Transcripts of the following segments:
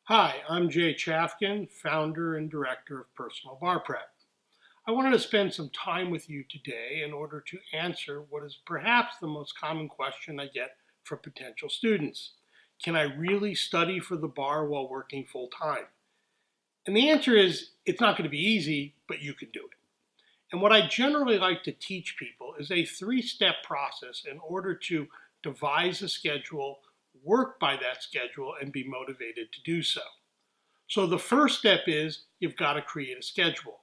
Hi, I'm Jay Chavkin, founder and director of Personal Bar Prep. I wanted to spend some time with you today in order to answer what is perhaps the most common question I get from potential students. Can I really study for the bar while working full time? And the answer is, it's not going to be easy, but you can do it. And what I generally like to teach people is a three-step process in order to devise a schedule, work by that schedule, and be motivated to do so. So the first step is you've got to create a schedule.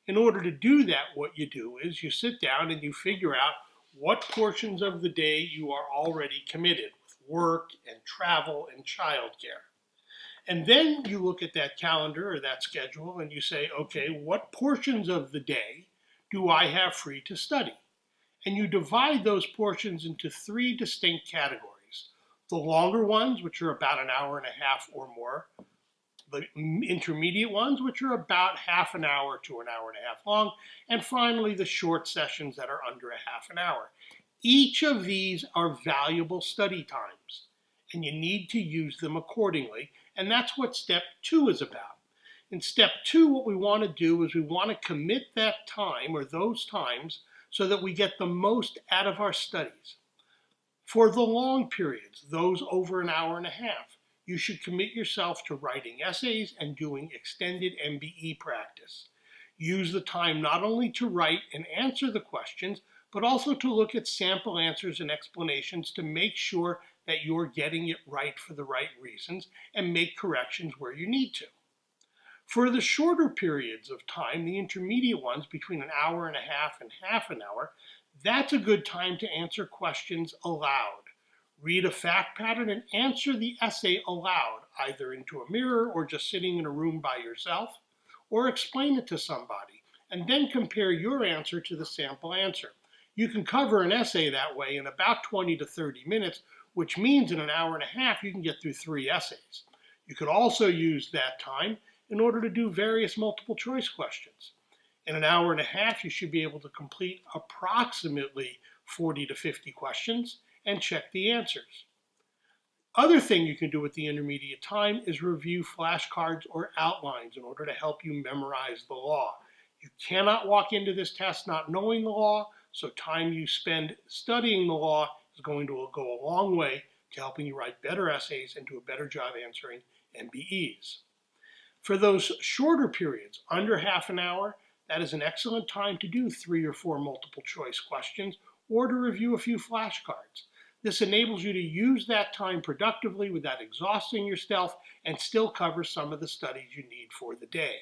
In order to do that, what you do is you sit down and you figure out what portions of the day you are already committed with work and travel and childcare. And then you look at that calendar or that schedule and you say, okay, what portions of the day do I have free to study? And you divide those portions into three distinct categories. The longer ones, which are about an hour and a half or more, the intermediate ones, which are about half an hour to an hour and a half long, and finally the short sessions that are under a half an hour. Each of these are valuable study times, and you need to use them accordingly, and that's what step 2 is about. In step 2, what we want to do is we want to commit that time or those times so that we get the most out of our studies. For the long periods, those over an hour and a half, you should commit yourself to writing essays and doing extended MBE practice. Use the time not only to write and answer the questions, but also to look at sample answers and explanations to make sure that you're getting it right for the right reasons and make corrections where you need to. For the shorter periods of time, the intermediate ones between an hour and a half and half an hour, that's a good time to answer questions aloud. Read a fact pattern and answer the essay aloud, either into a mirror or just sitting in a room by yourself, or explain it to somebody, and then compare your answer to the sample answer. You can cover an essay that way in about 20 to 30 minutes, which means in an hour and a half you can get through 3 essays. You could also use that time in order to do various multiple choice questions. In an hour and a half, you should be able to complete approximately 40 to 50 questions and check the answers. Other thing you can do with the intermediate time is review flashcards or outlines in order to help you memorize the law. You cannot walk into this test not knowing the law, so time you spend studying the law is going to go a long way to helping you write better essays and do a better job answering MBEs. For those shorter periods, under half an hour, that is an excellent time to do 3 or 4 multiple choice questions or to review a few flashcards. This enables you to use that time productively without exhausting yourself and still cover some of the studies you need for the day.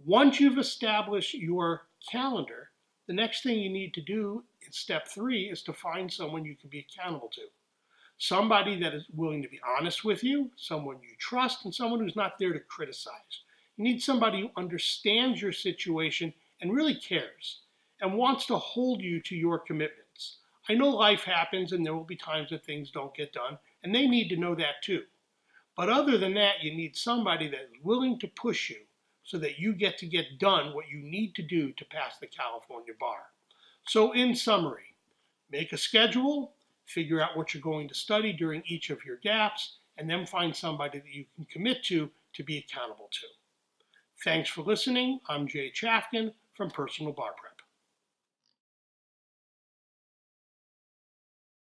Once you've established your calendar, the next thing you need to do in step 3 is to find someone you can be accountable to. Somebody that is willing to be honest with you, someone you trust, and someone who's not there to criticize. You need somebody who understands your situation and really cares and wants to hold you to your commitments. I know life happens and there will be times that things don't get done, and they need to know that too. But other than that, you need somebody that is willing to push you so that you get done what you need to do to pass the California bar. So in summary, make a schedule, figure out what you're going to study during each of your gaps, and then find somebody that you can commit to be accountable to. Thanks for listening. I'm Jay Chavkin from Personal Bar Prep.